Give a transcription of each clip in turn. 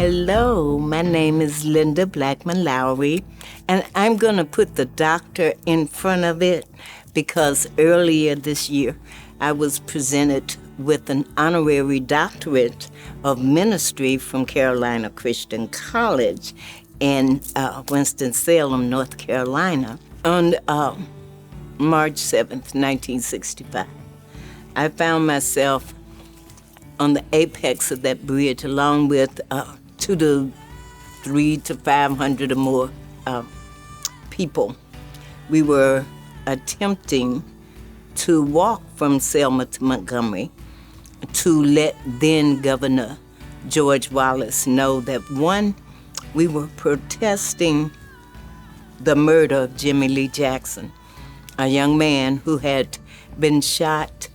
Hello, my name is Linda Blackman Lowry, and I'm going to put the doctor in front of it because earlier this year I was presented with an honorary doctorate of ministry from Carolina Christian College in Winston-Salem, North Carolina, on March 7th, 1965. I found myself on the apex of that bridge along with 200 to 300 to 500 or more people. We were attempting to walk from Selma to Montgomery to let then Governor George Wallace know that, one, we were protesting the murder of Jimmy Lee Jackson, a young man who had been shot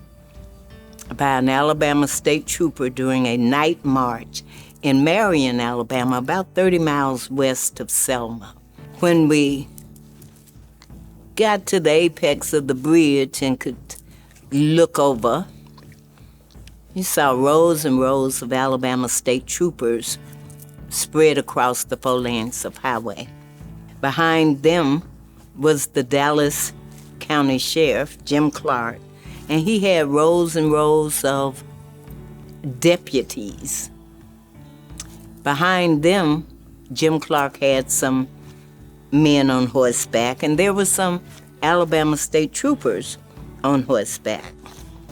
by an Alabama state trooper during a night march in Marion, Alabama, about 30 miles west of Selma. When we got to the apex of the bridge and could look over, you saw rows and rows of Alabama state troopers spread across the 4 lanes of highway. Behind them was the Dallas County Sheriff, Jim Clark, and he had rows and rows of deputies. Behind them, Jim Clark had some men on horseback, and there were some Alabama state troopers on horseback.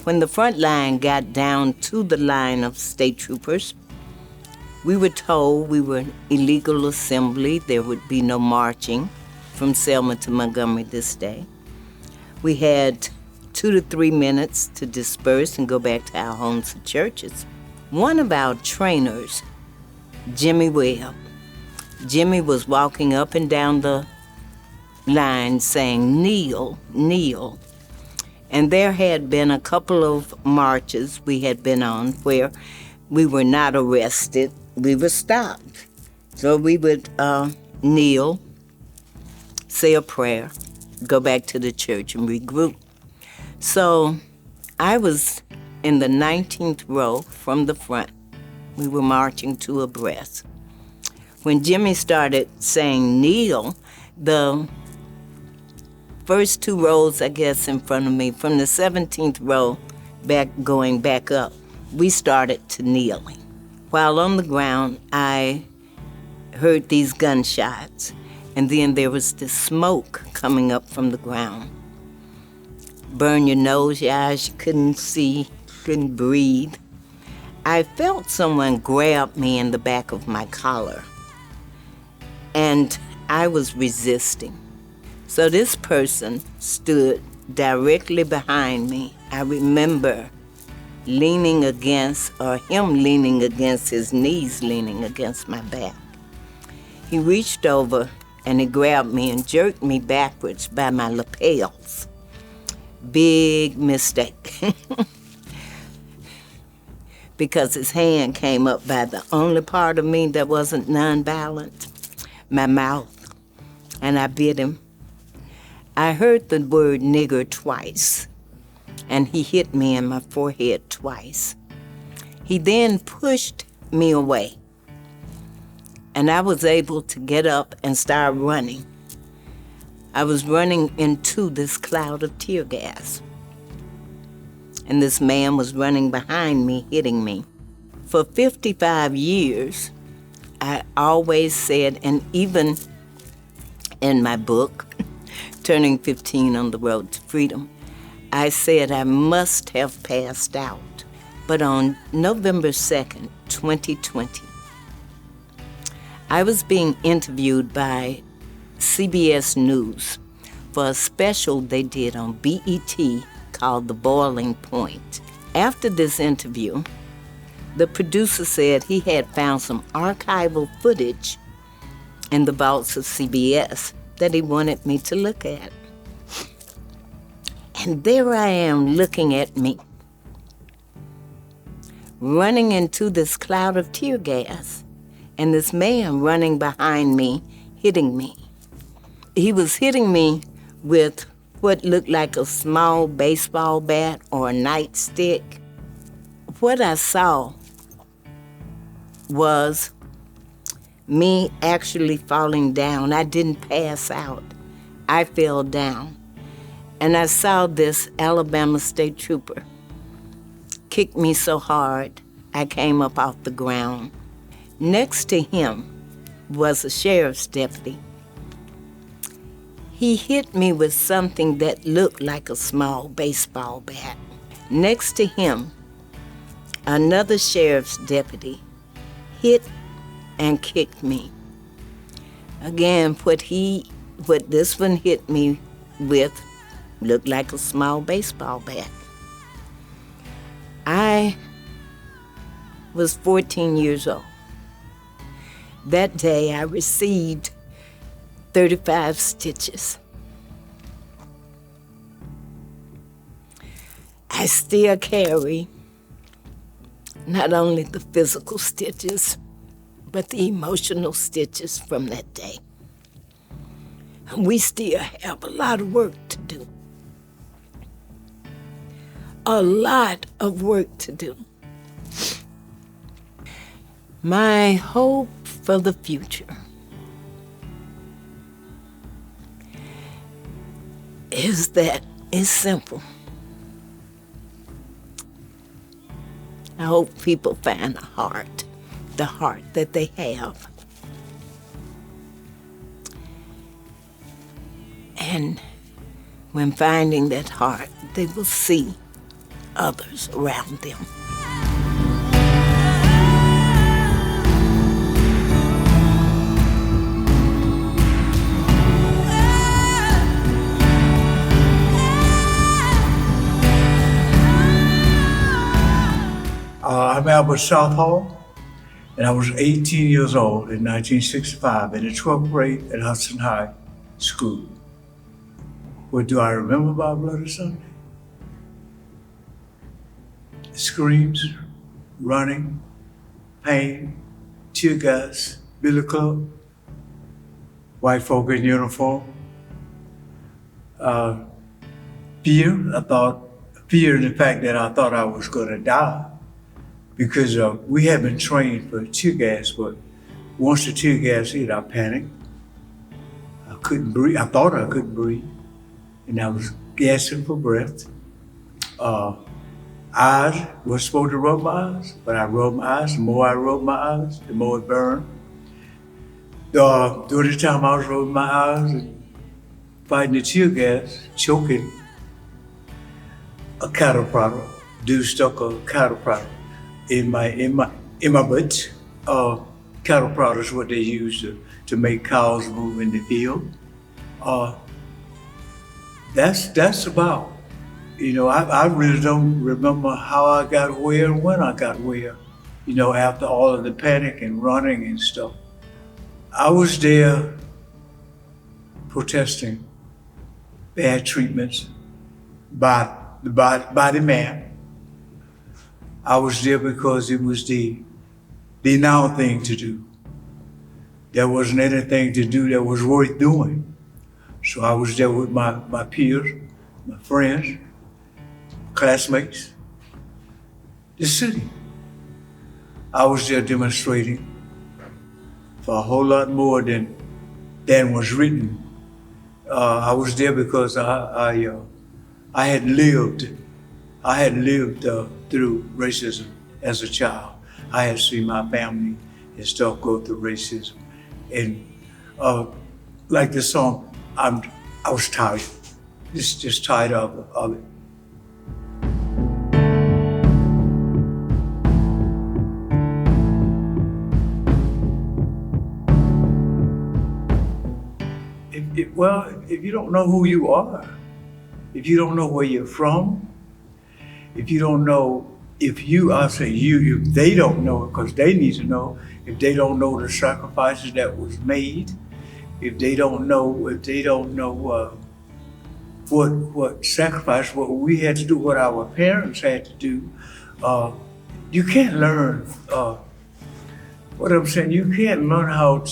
When the front line got down to the line of state troopers, we were told we were an illegal assembly. There would be no marching from Selma to Montgomery this day. We had 2 to 3 minutes to disperse and go back to our homes and churches. One of our trainers, Jimmy Webb, Jimmy was walking up and down the line saying, "Kneel, kneel." And there had been a couple of marches we had been on where we were not arrested, we were stopped. So we would kneel, say a prayer, go back to the church and regroup. So I was in the 19th row from the front. We were marching 2 abreast. When Jimmy started saying kneel, the first 2 rows, I guess, in front of me, from the 17th row going back up, we started to kneeling. While on the ground, I heard these gunshots, and then there was this smoke coming up from the ground. Burn your nose, your eyes, you couldn't see, couldn't breathe. I felt someone grab me in the back of my collar, and I was resisting. So this person stood directly behind me. I remember leaning against, or him leaning against, his knees leaning against my back. He reached over and he grabbed me and jerked me backwards by my lapels. Big mistake. Because his hand came up by the only part of me that wasn't nonviolent, my mouth, and I bit him. I heard the word nigger twice, and he hit me in my forehead twice. He then pushed me away, and I was able to get up and start running. I was running into this cloud of tear gas, and this man was running behind me, hitting me. For 55 years, I always said, and even in my book, Turning 15 on the Road to Freedom, I said I must have passed out. But on November 2nd, 2020, I was being interviewed by CBS News for a special they did on BET called The Boiling Point. After this interview, the producer said he had found some archival footage in the vaults of CBS that he wanted me to look at. And there I am looking at me, running into this cloud of tear gas, and this man running behind me, hitting me. He was hitting me with what looked like a small baseball bat or a nightstick. What I saw was me actually falling down. I didn't pass out. I fell down. And I saw this Alabama state trooper kick me so hard, I came up off the ground. Next to him was a sheriff's deputy. He hit me with something that looked like a small baseball bat. Next to him, another sheriff's deputy hit and kicked me. Again, what this one hit me with looked like a small baseball bat. I was 14 years old. That day I received 35 stitches. I still carry not only the physical stitches, but the emotional stitches from that day. And we still have a lot of work to do. A lot of work to do. My hope for the future is that it's simple. I hope people find the heart that they have. And when finding that heart, they will see others around them. I'm Albert Southall, and I was 18 years old in 1965 in the 12th grade at Hudson High School. What do I remember about Bloody Sunday? Screams, running, pain, tear gas, billy club, white folk in uniform. Fear in the fact that I thought I was gonna die because we had been trained for tear gas, but once the tear gas hit, I panicked. I couldn't breathe, I thought I couldn't breathe, and I was gasping for breath. Eyes was supposed to rub my eyes, but I rubbed my eyes. The more I rubbed my eyes, the more it burned. During the time I was rubbing my eyes and fighting the tear gas, choking, a cattle product, dude stuck a cattle product in my butt. Cattle product is what they use to make cows move in the field. That's about. You know, I really don't remember how I got where and when I got where, you know, after all of the panic and running and stuff. I was there protesting bad treatments by the man. I was there because it was the now thing to do. There wasn't anything to do that was worth doing. So I was there with my peers, my friends, classmates, the city. I was there demonstrating for a whole lot more than was written. I was there because I had lived through racism as a child. I had seen my family and stuff go through racism, and like the song, I was tired, just tired of it. If you don't know who you are, if you don't know where you're from, if you don't know, if they don't know, because they need to know, if they don't know the sacrifices that was made, if they don't know what sacrifice, what we had to do, what our parents had to do, you can't learn, what I'm saying, you can't learn how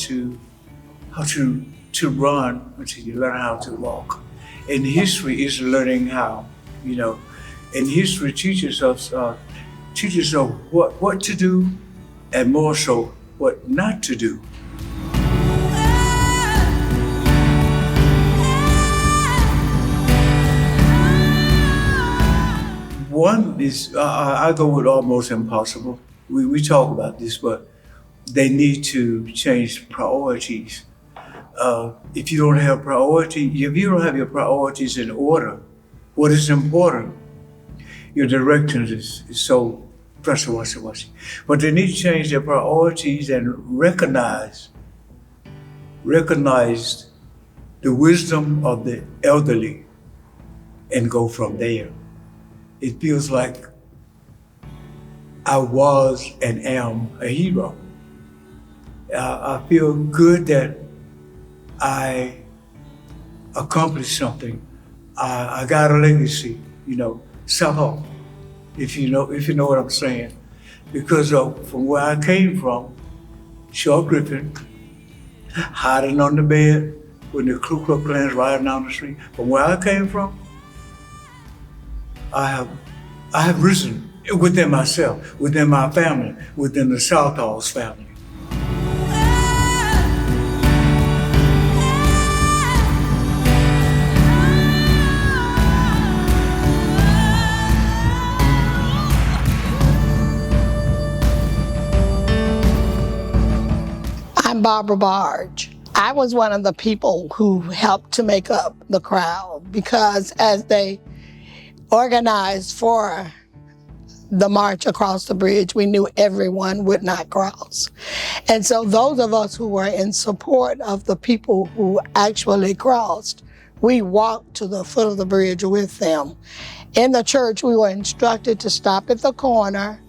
to run until you learn how to walk. And history is learning how, you know. And history teaches us what to do, and more so what not to do. One is, I go with almost impossible. We talk about this, but they need to change priorities. If you don't have if you don't have your priorities in order, what is important, your direction is so wishy-washy. But they need to change their priorities and recognize the wisdom of the elderly and go from there. It feels like I was and am a hero. I feel good that I accomplished something. I got a legacy, somehow, if you know what I'm saying. Because from where I came from, Short Griffin, hiding on the bed when the Ku Klux Klan's riding down the street. From where I came from, I have risen within myself, within my family, within the Southall's family. I'm Barbara Barge. I was one of the people who helped to make up the crowd because as they organized for the march across the bridge, we knew everyone would not cross. And so those of us who were in support of the people who actually crossed, we walked to the foot of the bridge with them. In the church, we were instructed to stop at the corner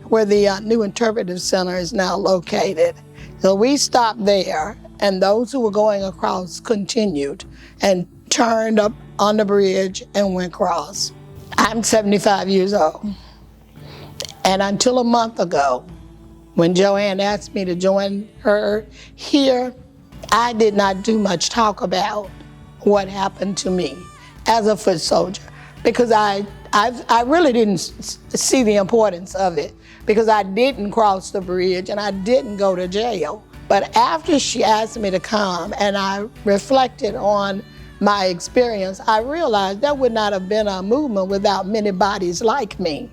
where the new interpretive center is now located. So we stopped there, and those who were going across continued and turned up on the bridge and went across. I'm 75 years old. And until a month ago, when Joanne asked me to join her here, I did not do much talk about what happened to me as a foot soldier because I really didn't see the importance of it because I didn't cross the bridge and I didn't go to jail. But after she asked me to come and I reflected on my experience, I realized there would not have been a movement without many bodies like me.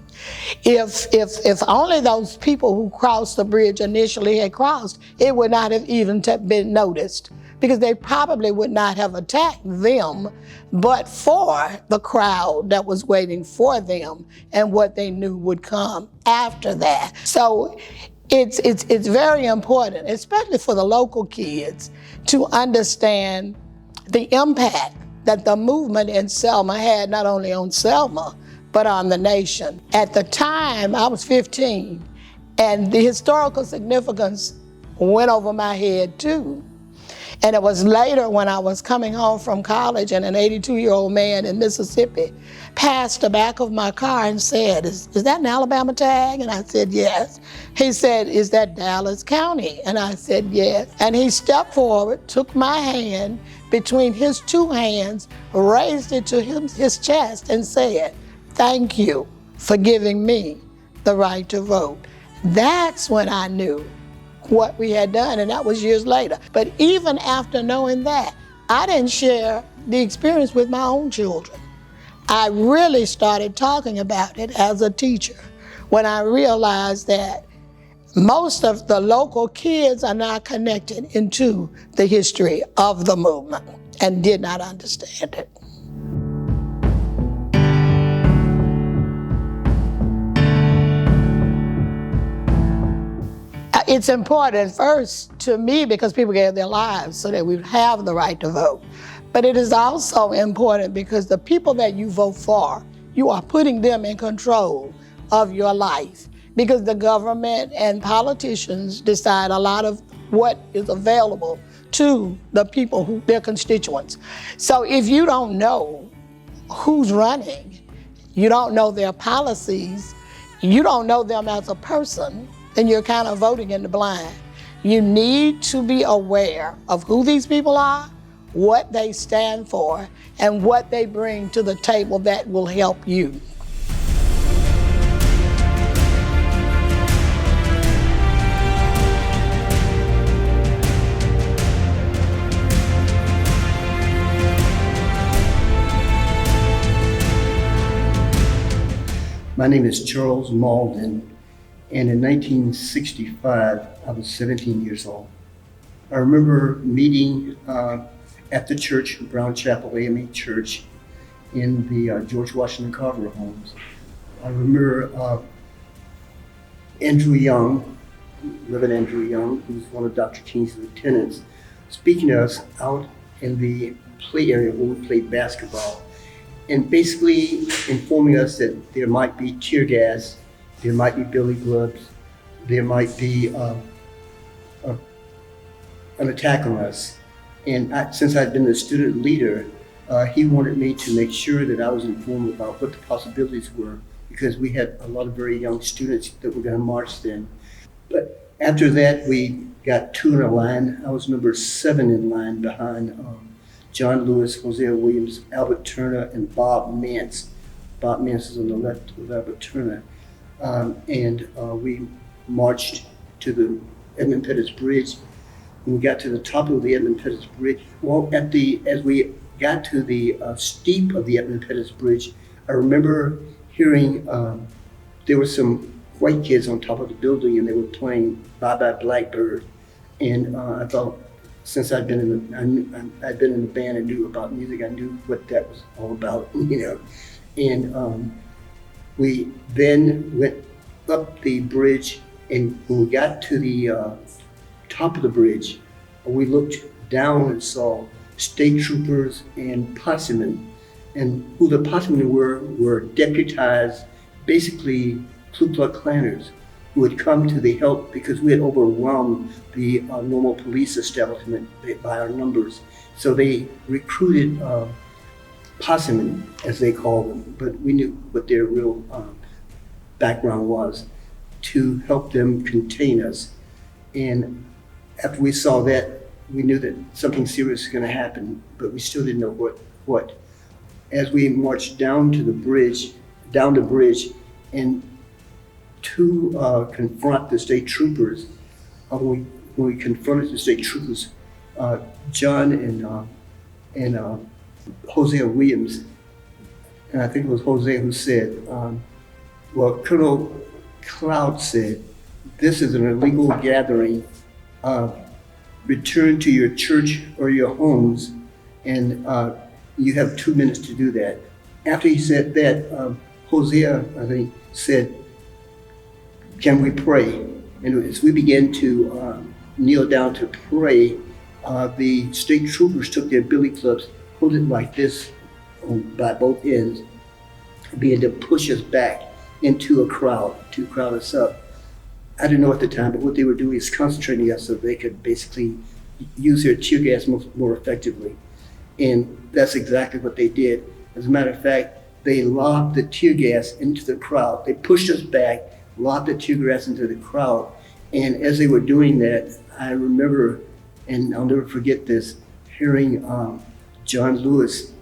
If only those people who crossed the bridge initially had crossed, it would not have even been noticed because they probably would not have attacked them, but for the crowd that was waiting for them and what they knew would come after that. So it's very important, especially for the local kids, to understand the impact that the movement in Selma had not only on Selma, but on the nation. At the time, I was 15, and the historical significance went over my head too. And it was later when I was coming home from college and an 82-year-old man in Mississippi passed the back of my car and said, is that an Alabama tag? And I said, yes. He said, is that Dallas County? And I said, yes. And he stepped forward, took my hand between his two hands, raised it to his chest and said, thank you for giving me the right to vote. That's when I knew what we had done, and that was years later. But even after knowing that, I didn't share the experience with my own children. I really started talking about it as a teacher when I realized that most of the local kids are not connected into the history of the movement and did not understand it. It's important first to me because people gave their lives so that we have the right to vote. But it is also important because the people that you vote for, you are putting them in control of your life because the government and politicians decide a lot of what is available to the people, their constituents. So if you don't know who's running, you don't know their policies, you don't know them as a person, then you're kind of voting in the blind. You need to be aware of who these people are, what they stand for, and what they bring to the table that will help you. My name is Charles Malden, and in 1965, I was 17 years old. I remember meeting at the church, Brown Chapel AME Church, in the George Washington Carver homes. I remember Andrew Young, Reverend Andrew Young, who's one of Dr. King's lieutenants, speaking to us out in the play area where we played basketball, and basically informing us that there might be tear gas, there might be billy clubs, there might be an attack on us. And since I'd been the student leader, he wanted me to make sure that I was informed about what the possibilities were, because we had a lot of very young students that were going to march then. But after that, we got two in a line. I was number 7 in line behind John Lewis, Hosea Williams, Albert Turner, and Bob Mance. Bob Mance is on the left of Albert Turner. And we marched to the Edmund Pettus Bridge. When we got to the top of the Edmund Pettus Bridge, well, as we got to the steep of the Edmund Pettus Bridge, I remember hearing there were some white kids on top of the building, and they were playing Bye Bye Blackbird. And I thought, since I'd been in the band and knew about music, I knew what that was all about, you know. And we then went up the bridge, and when we got to the top of the bridge, we looked down and saw state troopers and possemen. And who the possemen were deputized, basically Ku Klux Klanners, who had come to the help because we had overwhelmed the normal police establishment by our numbers. So they recruited possemen, as they call them, but we knew what their real background was, to help them contain us. And after we saw that, we knew that something serious was going to happen, but we still didn't know what. As we marched down the bridge, and to confront the state troopers, when we confronted the state troopers, John and Hosea Williams, and I think it was Hosea who said, well, Colonel Cloud said, "This is an illegal gathering. Return to your church or your homes, and you have 2 minutes to do that." After he said that, Hosea, I think, said, "Can we pray?" And as we began to kneel down to pray, the state troopers took their billy clubs, hold it like this by both ends, and began to push us back into a crowd, to crowd us up. I didn't know at the time, but what they were doing is concentrating us so they could basically use their tear gas more effectively. And that's exactly what they did. As a matter of fact, they lobbed the tear gas into the crowd. They pushed us back, lobbed the tear gas into the crowd. And as they were doing that, I remember, and I'll never forget this, hearing John Lewis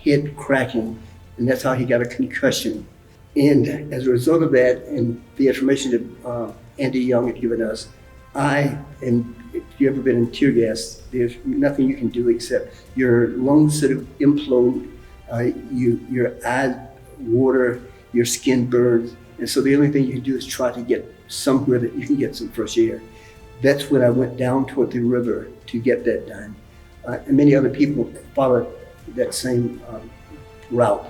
head cracking, and that's how he got a concussion. And as a result of that, and the information that Andy Young had given us, and if you've ever been in tear gas, there's nothing you can do except your lungs sort of implode, your eyes water, your skin burns, and so the only thing you can do is try to get somewhere that you can get some fresh air. That's when I went down toward the river to get that done. And many other people followed that same route.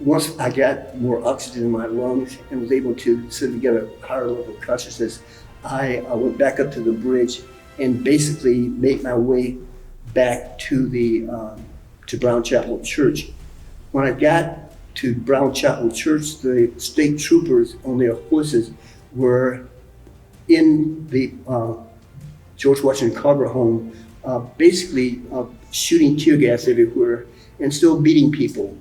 Once I got more oxygen in my lungs and was able to sort of get a higher level of consciousness, I went back up to the bridge and basically made my way back to the to Brown Chapel Church. When I got to Brown Chapel Church, the state troopers on their horses were in the George Washington Carver home, basically shooting tear gas everywhere and still beating people.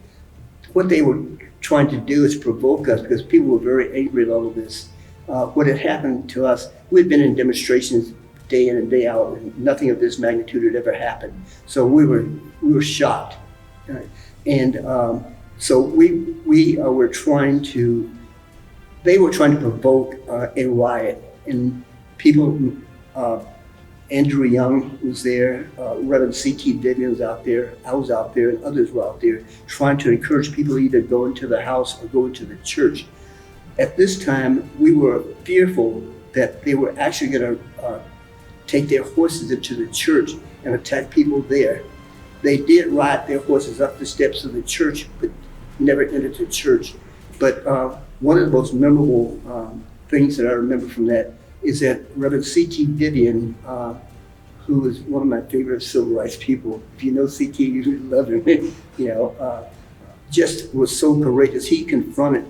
What they were trying to do is provoke us because people were very angry at all of this. What had happened to us, we'd been in demonstrations day in and day out, and nothing of this magnitude had ever happened. So we were shocked. And so we were trying to, they were trying to provoke a riot. And people, Andrew Young was there, Reverend C.T. Vivian was out there, I was out there, and others were out there trying to encourage people to either go into the house or go into the church. At this time, we were fearful that they were actually going to take their horses into the church and attack people there. They did ride their horses up the steps of the church, but never entered the church. But one of the most memorable things that I remember from that is that Reverend C.T. Vivian, who is one of my favorite civil rights people, if you know C.T., you love him, just was so courageous. He confronted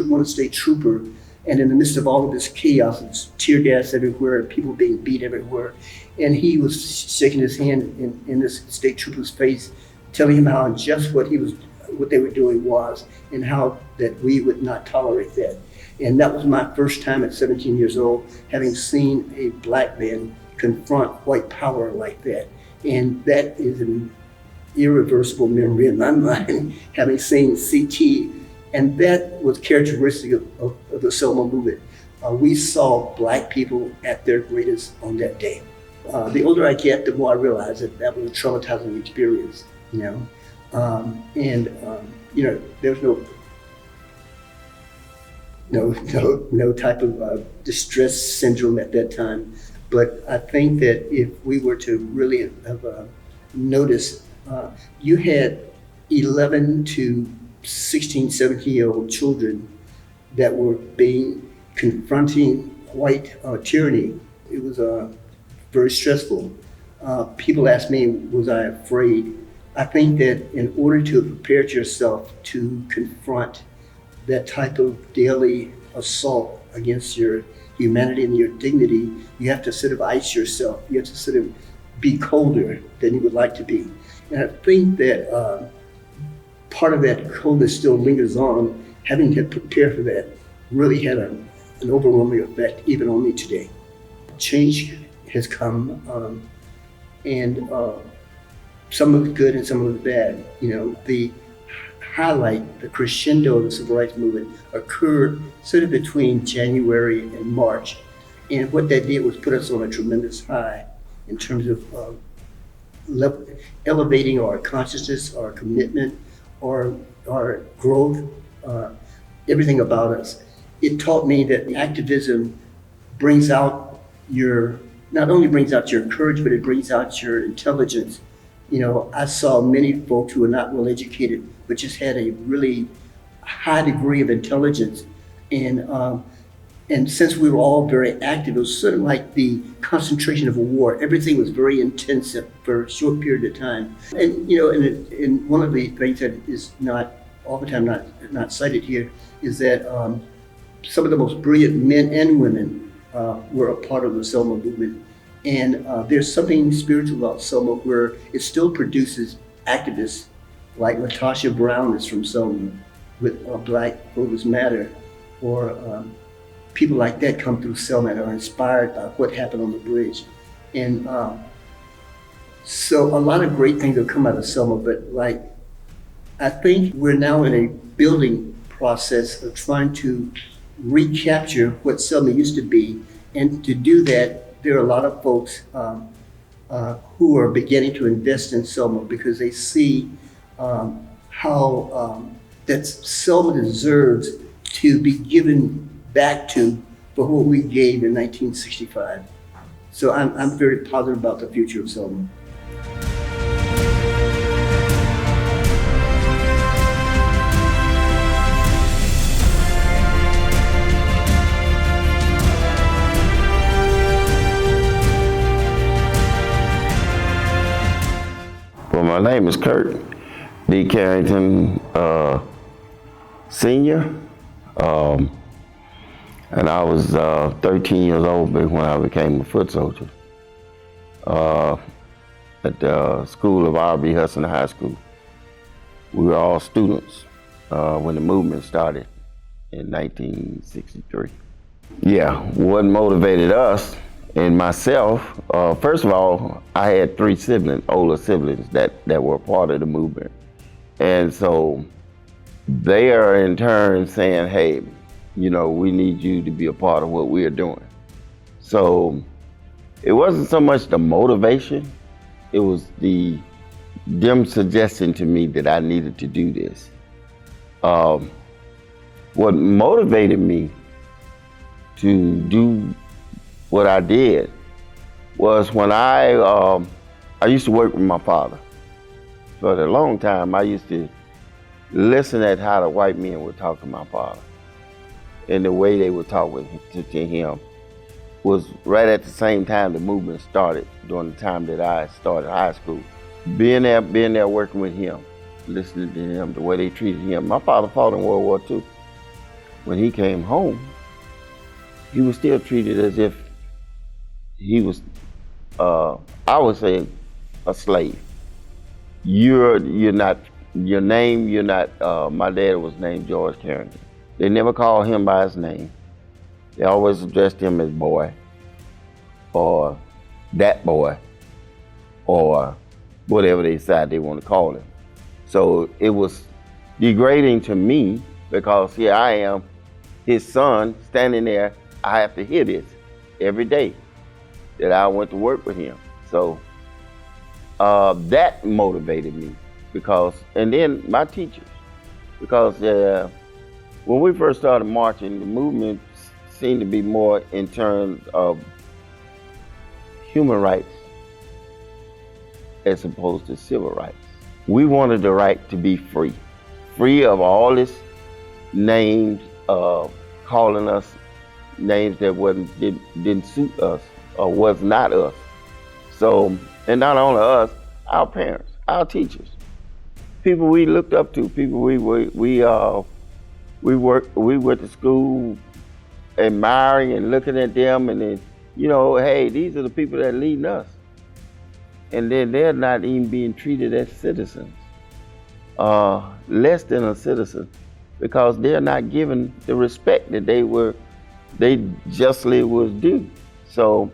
one state trooper, and in the midst of all of this chaos, it's tear gas everywhere, people being beat everywhere, and he was shaking his hand in this state trooper's face, telling him how unjust what they were doing was, and how that we would not tolerate that. And that was my first time at 17 years old, having seen a black man confront white power like that. And that is an irreversible memory in my mind, having seen CT. And that was characteristic of the Selma movement. We saw black people at their greatest on that day. The older I get, the more I realize that was a traumatizing experience, there's no type of distress syndrome at that time. But I think that if we were to really have noticed, you had 11 to 16, 17-year-old children that were confronting white tyranny. It was very stressful. People ask me, was I afraid? I think that in order to prepare yourself to confront that type of daily assault against your humanity and your dignity, you have to sort of ice yourself. You have to sort of be colder than you would like to be. And I think that part of that coldness still lingers on. Having to prepare for that really had an overwhelming effect even on me today. Change has come, and some of it good and some of it bad. The highlight, the crescendo of the civil rights movement occurred sort of between January and March. And what that did was put us on a tremendous high in terms of elevating our consciousness, our commitment, our growth, everything about us. It taught me that activism not only brings out your courage, but it brings out your intelligence. I saw many folks who were not well educated, but just had a really high degree of intelligence. And since we were all very active, it was sort of like the concentration of a war. Everything was very intensive for a short period of time. And and one of the things that is not all the time not cited here is that some of the most brilliant men and women were a part of the Selma movement. And there's something spiritual about Selma where it still produces activists like Latasha Brown is from Selma with Black Voters Matter, or people like that come through Selma and are inspired by what happened on the bridge. And so a lot of great things have come out of Selma, but I think we're now in a building process of trying to recapture what Selma used to be. And to do that, there are a lot of folks who are beginning to invest in Selma because they see how that Selma deserves to be given back to for what we gave in 1965. So I'm very positive about the future of Selma. Well, my name is Kurt D. Carrington, Senior. And I was 13 years old when I became a foot soldier at the school of R.B. Hudson High School. We were all students when the movement started in 1963. Yeah, what motivated us and myself, first of all, I had 3 older siblings that were part of the movement. And so they are in turn saying, hey, we need you to be a part of what we're doing. So it wasn't so much the motivation, it was them suggesting to me that I needed to do this. What motivated me to do what I did was when I used to work with my father. For a long time, I used to listen at how the white men would talk to my father, and the way they would talk to him was right at the same time the movement started, during the time that I started high school. Being there working with him, listening to him, the way they treated him. My father fought in World War II. When he came home, he was still treated as if he was, I would say, a slave. You're not, your name, you're not, my dad was named George Carrington. They never called him by his name. They always addressed him as boy, or that boy, or whatever they decided they want to call him. So it was degrading to me, because here I am, his son, standing there. I have to hear this every day that I went to work with him. So that motivated me, because, and then my teachers, because when we first started marching, the movement seemed to be more in terms of human rights as opposed to civil rights. We wanted the right to be free of all this names, calling us names that didn't suit us or was not us. So, and not only us, our parents, our teachers, people we looked up to, people we went to school admiring and looking at them, and then, hey, these are the people that leading us. And then they're not even being treated as citizens, less than a citizen, because they're not given the respect that they justly was due. So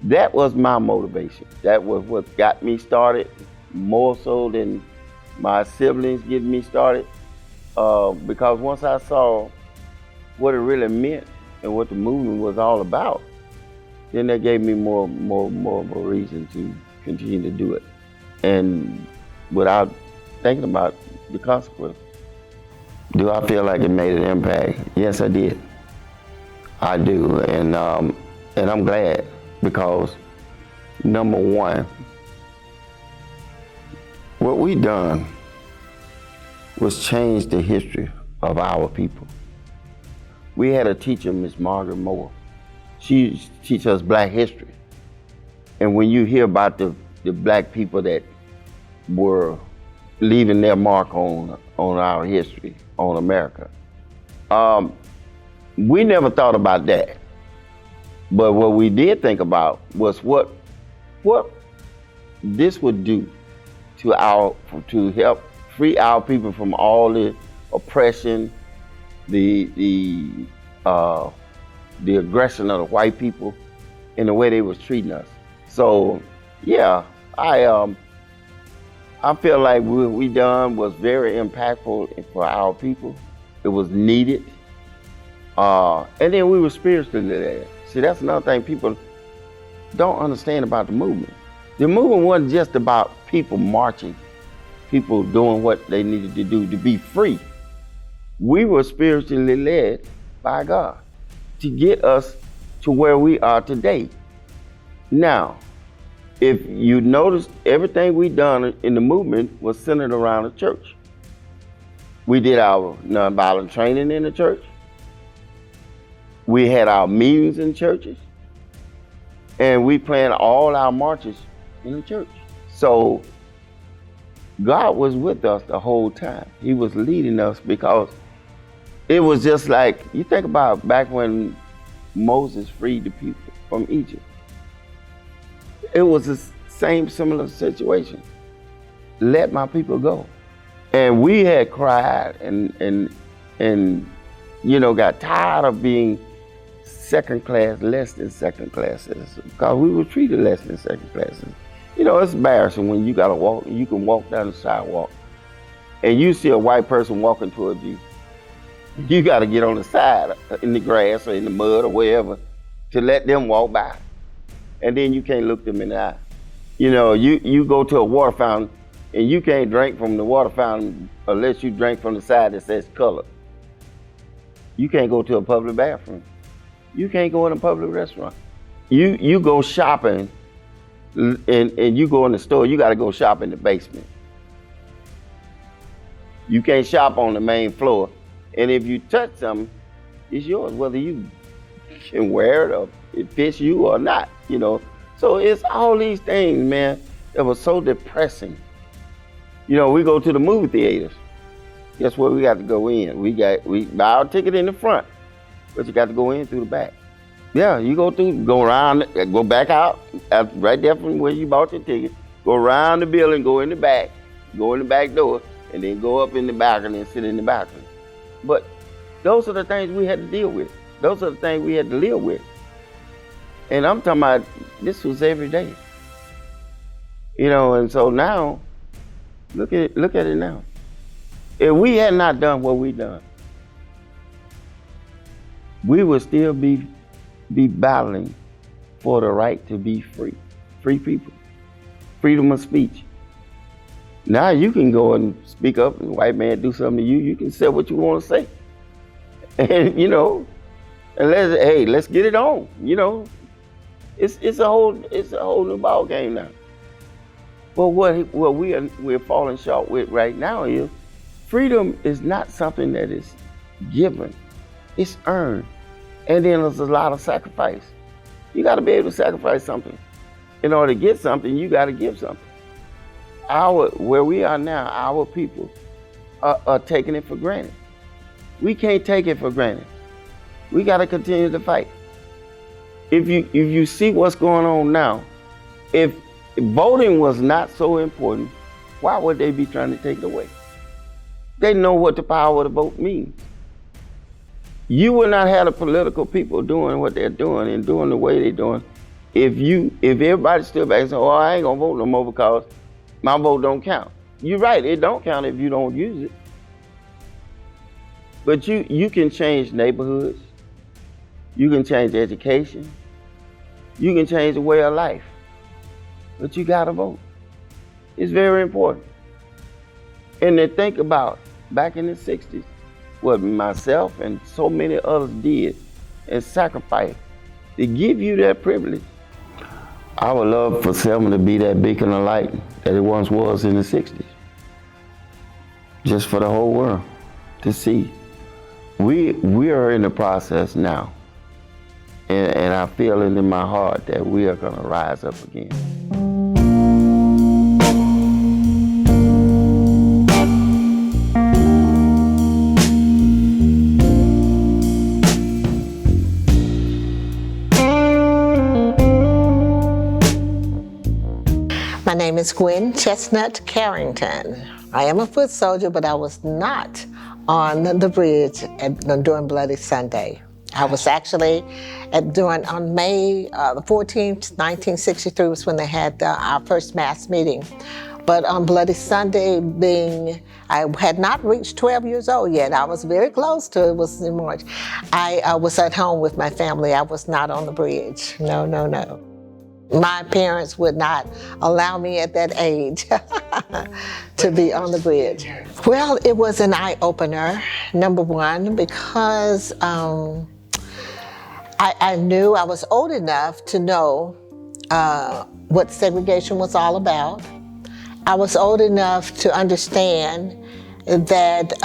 that was my motivation. That was what got me started, more so than my siblings getting me started. Because once I saw what it really meant and what the movement was all about, then that gave me more of a reason to continue to do it, and without thinking about the consequences. Do I feel like it made an impact? Yes, I did. I do, and I'm glad, because number one, what we done was change the history of our people. We had a teacher, Miss Margaret Moore. She teach us Black history. And when you hear about the Black people that were leaving their mark on our history, on America, we never thought about that. But what we did think about was what this would do to help free our people from all the oppression, the aggression of the white people, and the way they was treating us. So, yeah, I feel like what we done was very impactful for our people. It was needed. And then we were spiritually there. See, that's another thing people don't understand about the movement. The movement wasn't just about people marching, people doing what they needed to do to be free. We were spiritually led by God to get us to where we are today. Now, if you notice, everything we done in the movement was centered around the church. We did our nonviolent training in the church. We had our meetings in churches. And we planned all our marches in the church. So God was with us the whole time. He was leading us, because it was just like, you think about back when Moses freed the people from Egypt. It was the same similar situation. Let my people go. And we had cried and got tired of being second class, less than second class citizens, because we were treated less than second class citizens. It's embarrassing when you can walk down the sidewalk and you see a white person walking towards you. You gotta get on the side in the grass or in the mud or wherever to let them walk by. And then you can't look them in the eye. You go to a water fountain and you can't drink from the water fountain unless you drink from the side that says color. You can't go to a public bathroom. You can't go in a public restaurant. You go shopping and you go in the store, you gotta go shop in the basement. You can't shop on the main floor. And if you touch something, it's yours, whether you can wear it or it fits you or not, you know. So it's all these things, man, that was so depressing. You know, we go to the movie theaters. Guess where we got to go in? We buy our ticket in the front, but you got to go in through the back. Yeah, you go around, go back out, right there from where you bought your ticket, go around the building, go in the back door, and then go up in the balcony and sit in the balcony. But those are the things we had to deal with. Those are the things we had to live with. And I'm talking about, this was every day. You know, and so now, look at it now. If we had not done what we done, we would still be battling for the right to be free. Free people. Freedom of speech. Now you can go and speak up and white man do something to you. You can say what you want to say. And you know, and let's get it on. You know, it's a whole new ball game now. But what we're falling short with right now is freedom is not something that is given. It's earned. And then there's a lot of sacrifice. You got to be able to sacrifice something. In order to get something, you got to give something. Where we are now, our people are taking it for granted. We can't take it for granted. We got to continue to fight. If you see what's going on now, if voting was not so important, why would they be trying to take it away? They know what the power of the vote means. You would not have the political people doing what they're doing and doing the way they're doing if everybody stood back and said, oh, I ain't gonna vote no more because my vote don't count. You're right, it don't count if you don't use it. But you can change neighborhoods, you can change education, you can change the way of life, but you gotta vote. It's very important. And to think about back in the 60s, what myself and so many others did and sacrificed to give you that privilege. I would love for Selma to be that beacon of light that it once was in the 60s. Just for the whole world to see. We are in the process now. And I feel it in my heart that we are gonna rise up again. My name is Gwen Chestnut Carrington. I am a foot soldier, but I was not on the bridge during Bloody Sunday. I was actually on May the 14th, 1963 was when they had our first mass meeting. But on Bloody Sunday, I had not reached 12 years old yet. I was very close to it, was in March. I was at home with my family. I was not on the bridge. No. My parents would not allow me at that age to be on the bridge. Well, it was an eye-opener, number one, because I knew I was old enough to know what segregation was all about. I was old enough to understand that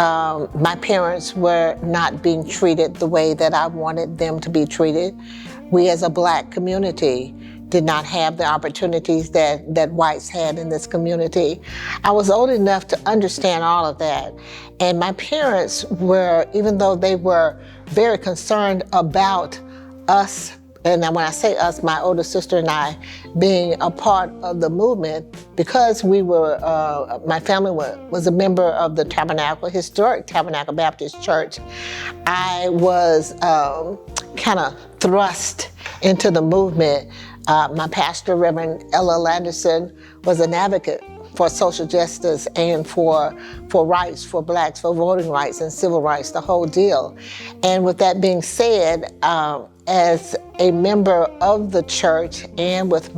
my parents were not being treated the way that I wanted them to be treated. We as a Black community did not have the opportunities that whites had in this community. I was old enough to understand all of that. And my parents were, even though they were very concerned about us, and when I say us, my older sister and I being a part of the movement, because we were, my family was a member of the historic Tabernacle Baptist Church, I was kind of thrust into the movement. My pastor, Reverend Ella Anderson, was an advocate for social justice and for rights for Blacks, for voting rights and civil rights, the whole deal. And with that being said, as a member of the church and with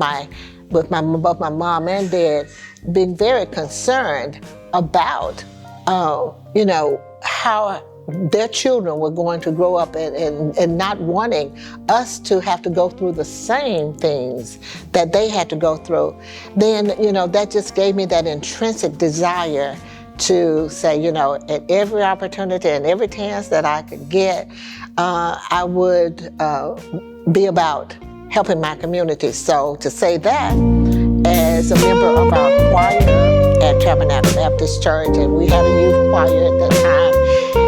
both my mom and dad being very concerned about, how their children were going to grow up and not wanting us to have to go through the same things that they had to go through, then, that just gave me that intrinsic desire to say, at every opportunity and every chance that I could get, I would be about helping my community. So to say that, as a member of our choir at Tabernacle Baptist Church, and we had a youth choir at that time.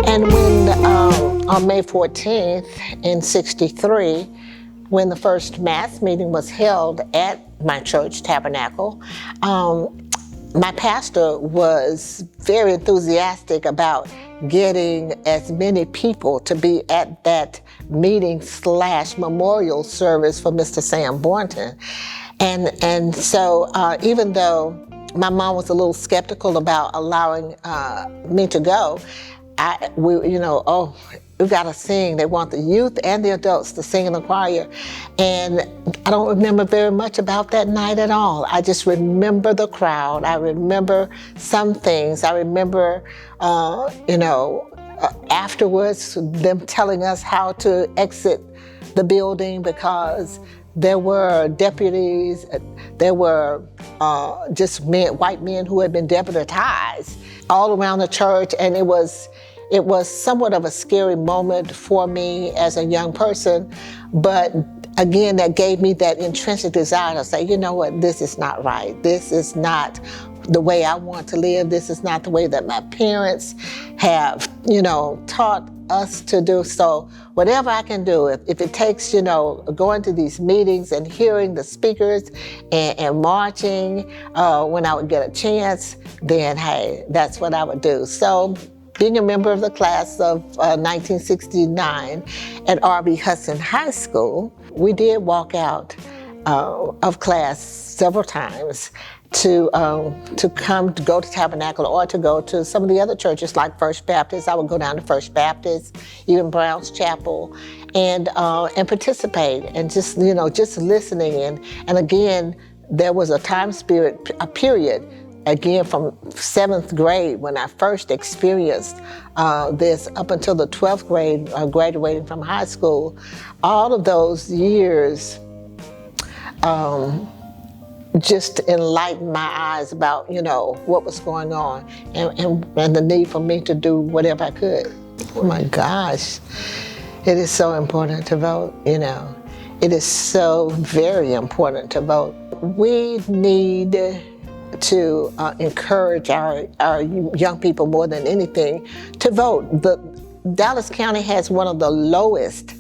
And when on May 14th in '63, when the first mass meeting was held at my church, Tabernacle, my pastor was very enthusiastic about getting as many people to be at that meeting / memorial service for Mr. Sam Boynton. And so even though my mom was a little skeptical about allowing me to go, we've got to sing. They want the youth and the adults to sing in the choir. And I don't remember very much about that night at all. I just remember the crowd. I remember some things. I remember, afterwards, them telling us how to exit the building because there were deputies, there were just white men who had been deputized all around the church, and it was somewhat of a scary moment for me as a young person, but again, that gave me that intrinsic desire to say, you know what, this is not right. This is not the way I want to live. This is not the way that my parents have, taught us to do. So whatever I can do, if it takes, going to these meetings and hearing the speakers and marching when I would get a chance, then hey, that's what I would do. So being a member of the class of 1969 at R.B. Hudson High School, we did walk out of class several times to go to Tabernacle or to go to some of the other churches like First Baptist. I would go down to First Baptist, even Brown's Chapel, and participate and just listening. And again, there was a period, again from 7th grade when I first experienced this up until the 12th grade, graduating from high school. All of those years just enlightened my eyes about, what was going on and the need for me to do whatever I could. Oh my gosh, it is so important to vote, It is so very important to vote. We need to encourage our young people more than anything to vote. Dallas County has one of the lowest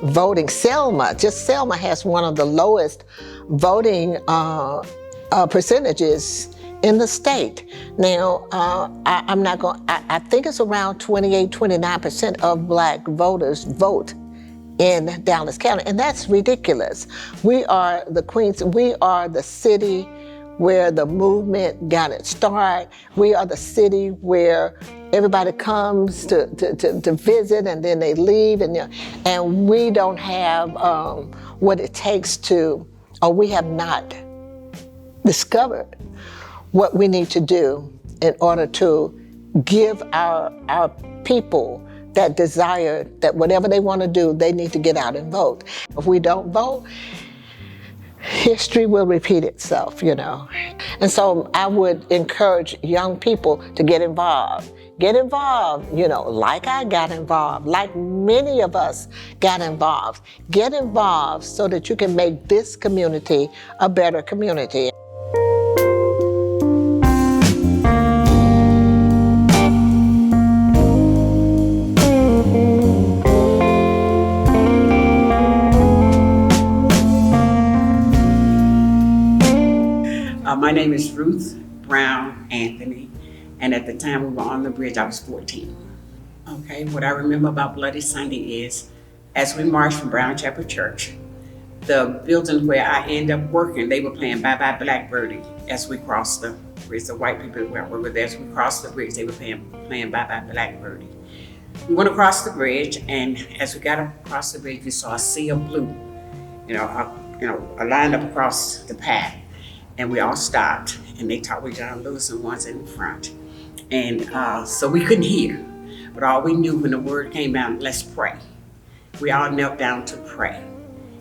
voting. Selma has one of the lowest voting percentages in the state. Now, I think it's around 28-29% of Black voters vote in Dallas County, and that's ridiculous. We are the Queens, we are the city where the movement got its start. We are the city where everybody comes to visit and then they leave, and we don't have what it takes to, or we have not discovered what we need to do in order to give our people that desire that whatever they want to do, they need to get out and vote. If we don't vote, history will repeat itself, And so I would encourage young people to get involved. Get involved, like I got involved, like many of us got involved. Get involved so that you can make this community a better community. My name is Ruth Brown Anthony, and at the time we were on the bridge, I was 14. Okay, what I remember about Bloody Sunday is, as we marched from Brown Chapel Church, the building where I ended up working, they were playing Bye Bye Blackbirdie as we crossed the bridge. The white people were there as we crossed the bridge, they were playing Bye Bye Blackbirdie. We went across the bridge, and as we got across the bridge, we saw a sea of blue, lined up across the path. And we all stopped, and they thought we were John Lewis and ones in the front. And so we couldn't hear. But all we knew when the word came out, let's pray. We all knelt down to pray.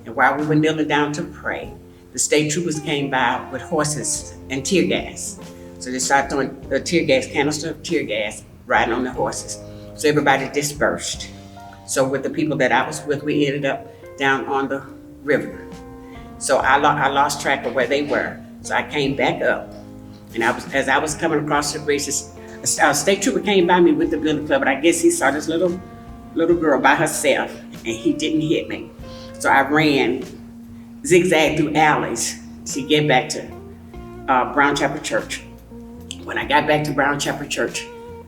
And while we were kneeling down to pray, the state troopers came by with horses and tear gas. So they started throwing the tear gas, canister of tear gas, riding on the horses. So everybody dispersed. So with the people that I was with, we ended up down on the river. So I lost track of where they were. So I came back up. And as I was coming across the bridge, a state trooper came by me with the billy club, but I guess he saw this little girl by herself, and he didn't hit me. So I ran, zigzagged through alleys to get back to Brown Chapel Church. When I got back to Brown Chapel Church,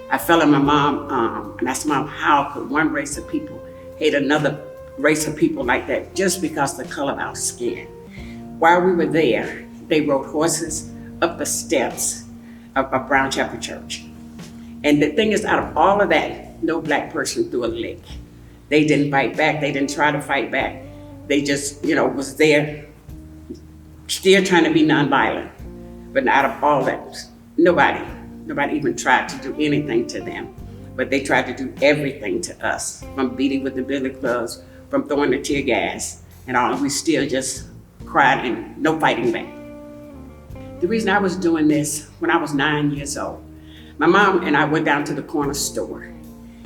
I fell in my mom, and I asked Mom, how could one race of people hate another race of people like that just because of the color of our skin? While we were there, they rode horses up the steps of Brown Chapel Church. And the thing is, out of all of that, no black person threw a lick. They didn't fight back. They didn't try to fight back. They just, was there, still trying to be nonviolent. But out of all that, nobody even tried to do anything to them. But they tried to do everything to us, from beating with the billy clubs, from throwing the tear gas, and all. We still just cried and no fighting back. The reason I was doing this, when I was 9 years old, my mom and I went down to the corner store.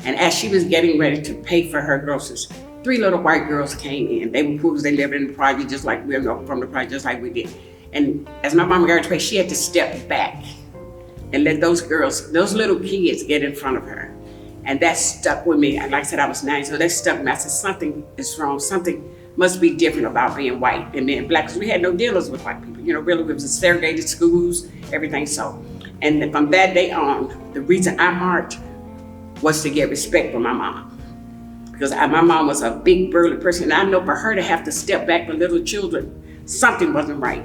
And as she was getting ready to pay for her groceries, 3 little white girls came in. They were poor, they lived in the project just like we were from the project, just like we did. And as my mom got ready to pay, she had to step back and let those little kids get in front of her. And that stuck with me. And like I said, I was 9, so that stuck with me. I said, something is wrong. Something must be different about being white and being black, because we had no dealings with white people. Really, it was segregated schools, everything so. And from that day on, the reason I marched was to get respect from my mom. Because my mom was a big, burly person, and I know for her to have to step back for little children, something wasn't right.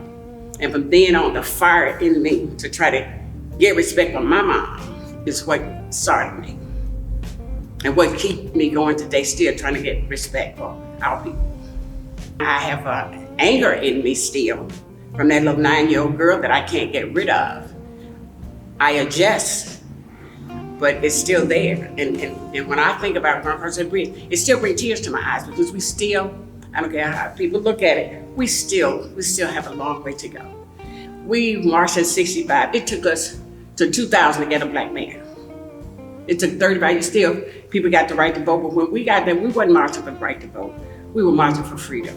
And from then on, the fire in me to try to get respect from my mom is what started me. And what keeps me going today, still trying to get respect for our people. I have anger in me still from that little 9-year-old girl that I can't get rid of. I adjust, but it's still there. And when I think about Brown Cross Bridge, it still brings tears to my eyes, because we still, I don't care how people look at it, we still have a long way to go. We marched in 65. It took us to 2000 to get a black man. It took 35 years still, people got the right to vote, but when we got there, we wasn't marching for the right to vote. We were marching for freedom.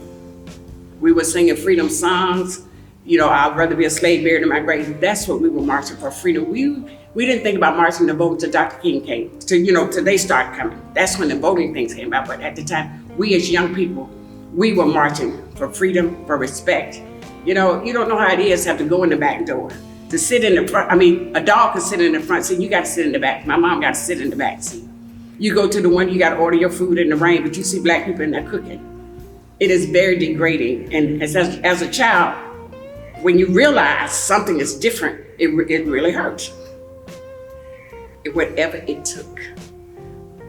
We were singing freedom songs. I'd rather be a slave buried in my grave. That's what we were marching for, freedom. We didn't think about marching to vote until Dr. King came, till they started coming. That's when the voting things came out. But at the time, we as young people, we were marching for freedom, for respect. You don't know how it is to have to go in the back door. To sit in the front, a dog can sit in the front seat, you got to sit in the back. My mom got to sit in the back seat. You go to the window, you got to order your food in the rain, but you see black people in there cooking. It is very degrading. And as a child, when you realize something is different, it really hurts. Whatever it took,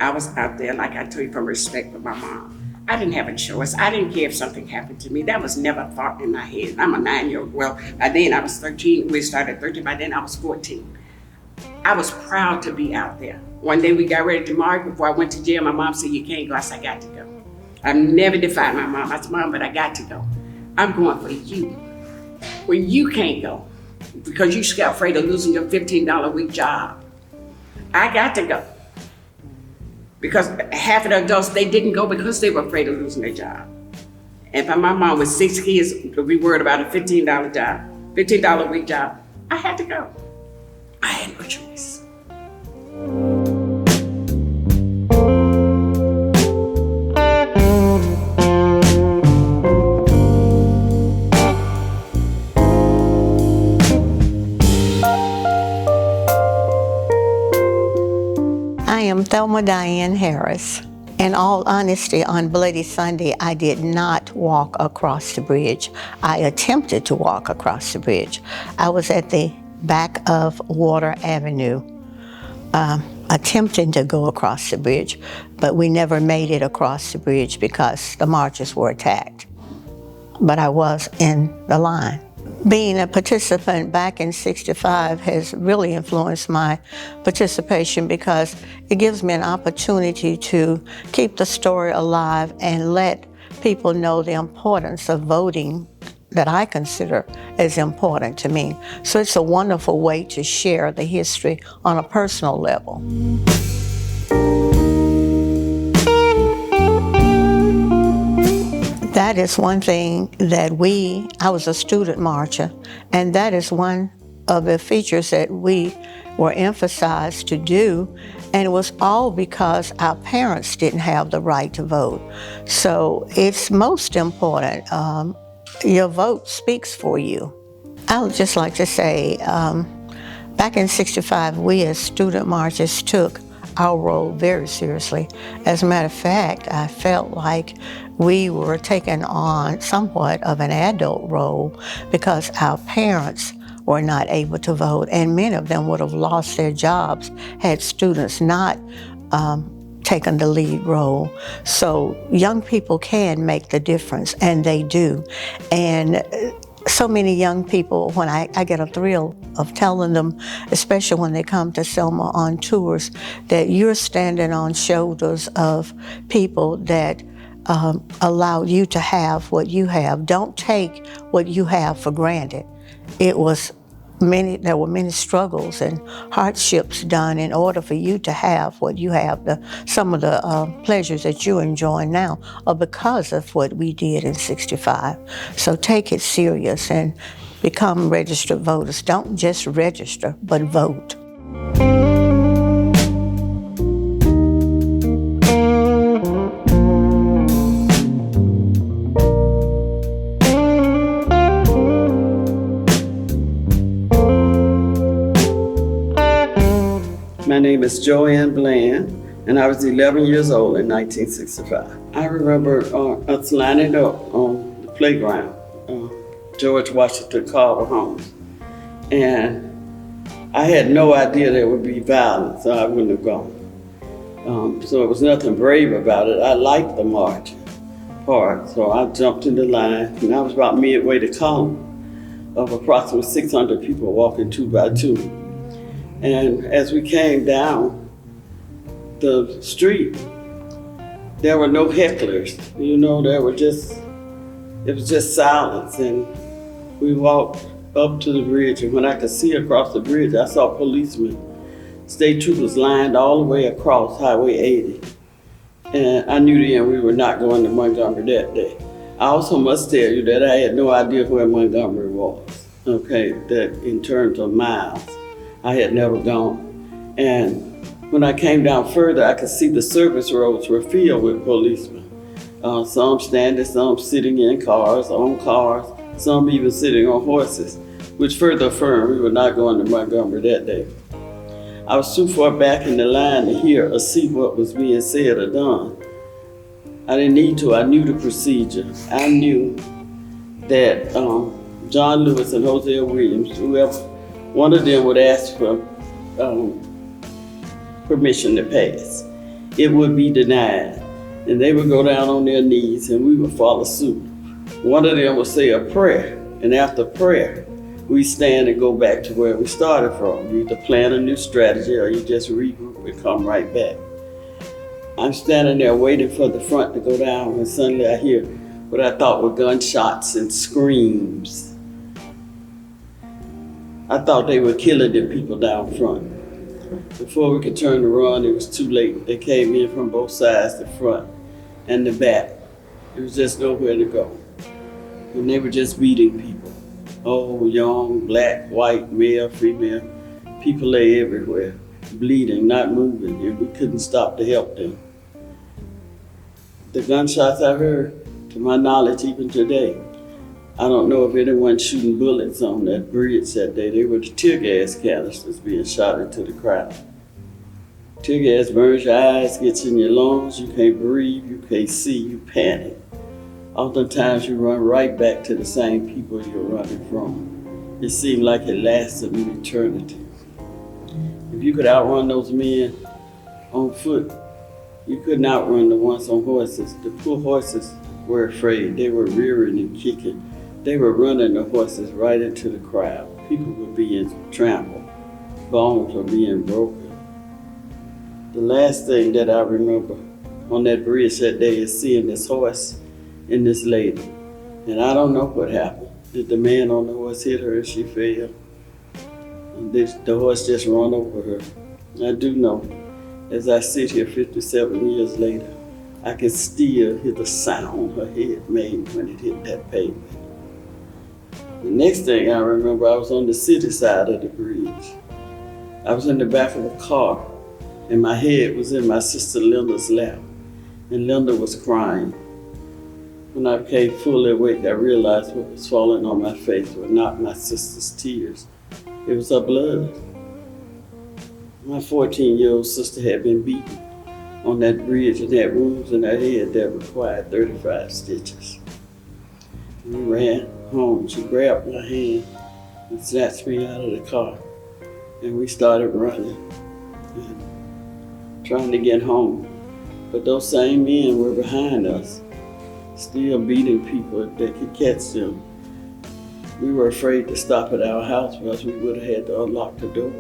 I was out there, like I told you, from respect for my mom. I didn't have a choice. I didn't care if something happened to me. That was never a thought in my head. I'm a 9-year-old. Well, by then I was 13. We started at 13. By then I was 14. I was proud to be out there. One day we got ready to march. Before I went to jail, my mom said, you can't go. I said, I got to go. I've never defied my mom. I said, Mom, but I got to go. I'm going for you. When you can't go, because you got afraid of losing your $15 a week job, I got to go. Because half of the adults, they didn't go because they were afraid of losing their job. And if my mom with 6 kids would be worried about a $15 job, $15 a week job, I had to go. I had no choice. I am Thelma Diane Harris. In all honesty, on Bloody Sunday, I did not walk across the bridge. I attempted to walk across the bridge. I was at the back of Water Avenue, attempting to go across the bridge, but we never made it across the bridge because the marchers were attacked. But I was in the line. Being a participant back in '65 has really influenced my participation because it gives me an opportunity to keep the story alive and let people know the importance of voting that I consider as important to me. So it's a wonderful way to share the history on a personal level. That is one thing that I was a student marcher, and that is one of the features that we were emphasized to do, and it was all because our parents didn't have the right to vote. So it's most important. Your vote speaks for you. I would just like to say, back in '65, we as student marchers took our role very seriously. As a matter of fact, I felt like we were taking on somewhat of an adult role because our parents were not able to vote, and many of them would have lost their jobs had students not taken the lead role. So young people can make the difference, and they do. And so many young people, when I get a thrill of telling them, especially when they come to Selma on tours, that you're standing on shoulders of people that allow you to have what you have. Don't take what you have for granted. There were many struggles and hardships done in order for you to have what you have. Some of the pleasures that you're enjoying now are because of what we did in '65. So take it serious and become registered voters. Don't just register, but vote. My name is Joanne Bland, and I was 11 years old in 1965. I remember us lining up on the playground, George Washington Carver Homes, and I had no idea there would be violence, so I wouldn't have gone. So it was nothing brave about it. I liked the march part, so I jumped in the line, and I was about midway to column of approximately 600 people walking 2 by 2. And as we came down the street, there were no hecklers. It was just silence. And we walked up to the bridge, and when I could see across the bridge, I saw policemen, state troopers lined all the way across Highway 80. And I knew then we were not going to Montgomery that day. I also must tell you that I had no idea where Montgomery was, okay, that in terms of miles. I had never gone. And when I came down further, I could see the service roads were filled with policemen. Some standing, some sitting in cars, on cars, some even sitting on horses, which further affirmed we were not going to Montgomery that day. I was too far back in the line to hear or see what was being said or done. I didn't need to, I knew the procedure. I knew that John Lewis and Hosea Williams, whoever, one of them would ask for permission to pass. It would be denied, and they would go down on their knees and we would follow suit. One of them would say a prayer, and after prayer, we stand and go back to where we started from. You either plan a new strategy or you just regroup and come right back. I'm standing there waiting for the front to go down when suddenly I hear what I thought were gunshots and screams. I thought they were killing the people down front. Before we could turn to run, it was too late. They came in from both sides, the front and the back. There was just nowhere to go. And they were just beating people. Old, young, black, white, male, female. People lay everywhere, bleeding, not moving, and we couldn't stop to help them. The gunshots I heard, to my knowledge, even today, I don't know if anyone shooting bullets on that bridge that day. They were the tear gas canisters being shot into the crowd. Tear gas burns your eyes, gets in your lungs, you can't breathe, you can't see, you panic. Oftentimes you run right back to the same people you're running from. It seemed like it lasted an eternity. If you could outrun those men on foot, you couldn't outrun the ones on horses. The poor horses were afraid. They were rearing and kicking. They were running the horses right into the crowd. People were being trampled. Bones were being broken. The last thing that I remember on that bridge that day is seeing this horse and this lady. And I don't know what happened. Did the man on the horse hit her and she fell? And the horse just run over her. I do know, as I sit here 57 years later, I can still hear the sound her head made when it hit that pavement. The next thing I remember, I was on the city side of the bridge. I was in the back of a car, and my head was in my sister Linda's lap, and Linda was crying. When I became fully awake, I realized what was falling on my face were not my sister's tears. It was her blood. My 14-year-old sister had been beaten on that bridge and had wounds in her head that required 35 stitches. We ran home. She grabbed my hand and snatched me out of the car. And we started running and trying to get home. But those same men were behind us, still beating people that could catch them. We were afraid to stop at our house because we would have had to unlock the door.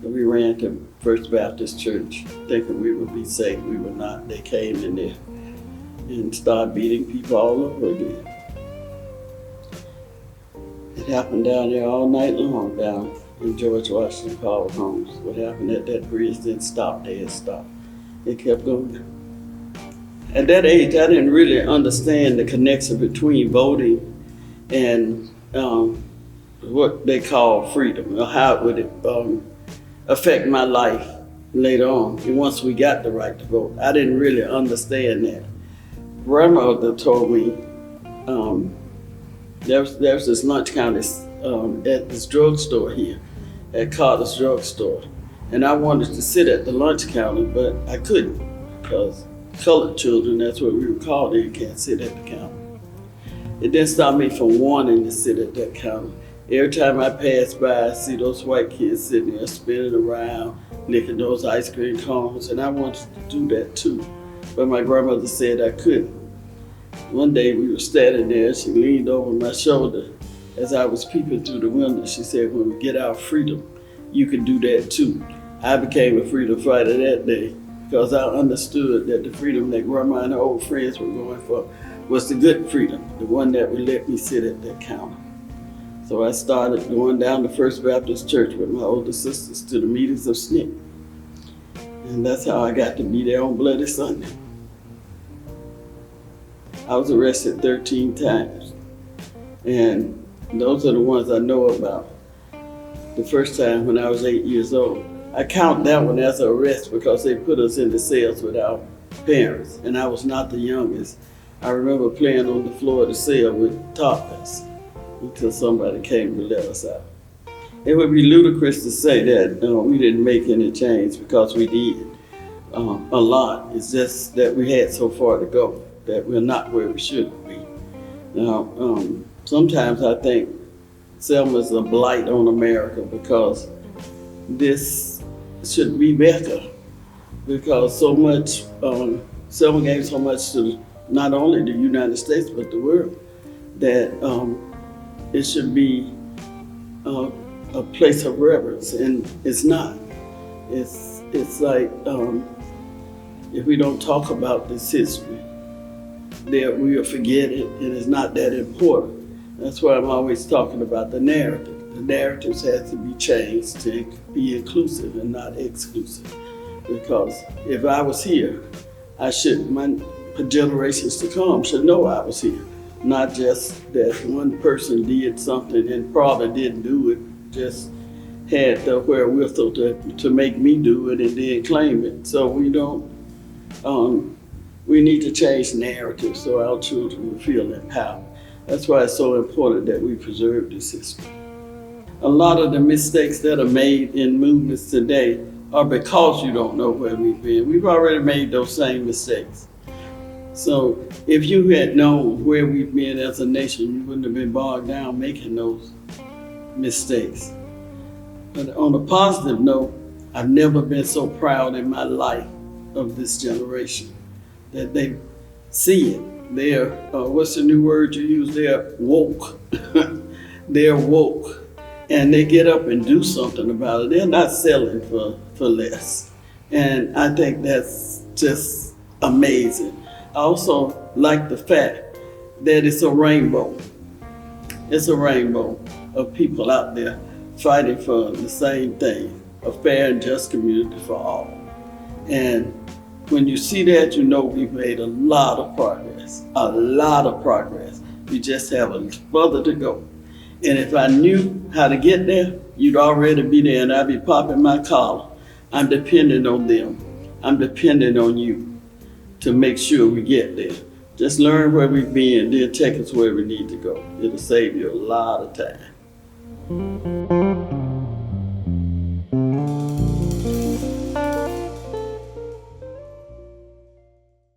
So we ran to First Baptist Church thinking we would be safe. We were not. They came in there and started beating people all over again. It happened down there all night long down in George Washington Power Homes. What happened at that bridge didn't stop there, it stopped. It kept going. At that age, I didn't really understand the connection between voting and what they call freedom, or how it would affect my life later on. And once we got the right to vote, I didn't really understand that. Grandmother told me there was this lunch counter at this drugstore here, at Carter's drugstore. And I wanted to sit at the lunch counter, but I couldn't because colored children, that's what we were called, they can't sit at the counter. It didn't stop me from wanting to sit at that counter. Every time I pass by, I see those white kids sitting there spinning around, licking those ice cream cones, and I wanted to do that too. But my grandmother said I couldn't. One day we were standing there, she leaned over my shoulder as I was peeping through the window. She said, when we get our freedom, you can do that too. I became a freedom fighter that day because I understood that the freedom that Grandma and her old friends were going for was the good freedom, the one that would let me sit at that counter. So I started going down to First Baptist Church with my older sisters to the meetings of SNCC. And that's how I got to be there on Bloody Sunday. I was arrested 13 times. And those are the ones I know about. The first time when I was 8 years old. I count that one as an arrest because they put us in the cells with our parents, and I was not the youngest. I remember playing on the floor of the cell with toddlers until somebody came to let us out. It would be ludicrous to say that we didn't make any change because we did a lot. It's just that we had so far to go that we're not where we should be. Now, sometimes I think Selma's a blight on America because this should be better because so much, Selma gave so much to not only the United States but the world that it should be a place of reverence, and it's not. It's like if we don't talk about this history, that we'll forget it and it's not that important. That's why I'm always talking about the narrative. The narratives have to be changed to be inclusive and not exclusive. Because if I was here, my generations to come should know I was here. Not just that one person did something and probably didn't do it, just had the wherewithal to make me do it and then claim it. So we need to change narratives so our children will feel empowered. That's why it's so important that we preserve this history. A lot of the mistakes that are made in movements today are because you don't know where we've been. We've already made those same mistakes. So if you had known where we've been as a nation, you wouldn't have been bogged down making those mistakes. But on a positive note, I've never been so proud in my life of this generation, that they see it They're, what's the new word you use? They're woke. They're woke. And they get up and do something about it. They're not selling for less. And I think that's just amazing. I also like the fact that it's a rainbow. It's a rainbow of people out there fighting for the same thing, a fair and just community for all. And when you see that, you know we've made a lot of progress, a lot of progress. We just have a further to go. And if I knew how to get there, you'd already be there and I'd be popping my collar. I'm depending on them. I'm depending on you to make sure we get there. Just learn where we've been, then take us where we need to go. It'll save you a lot of time.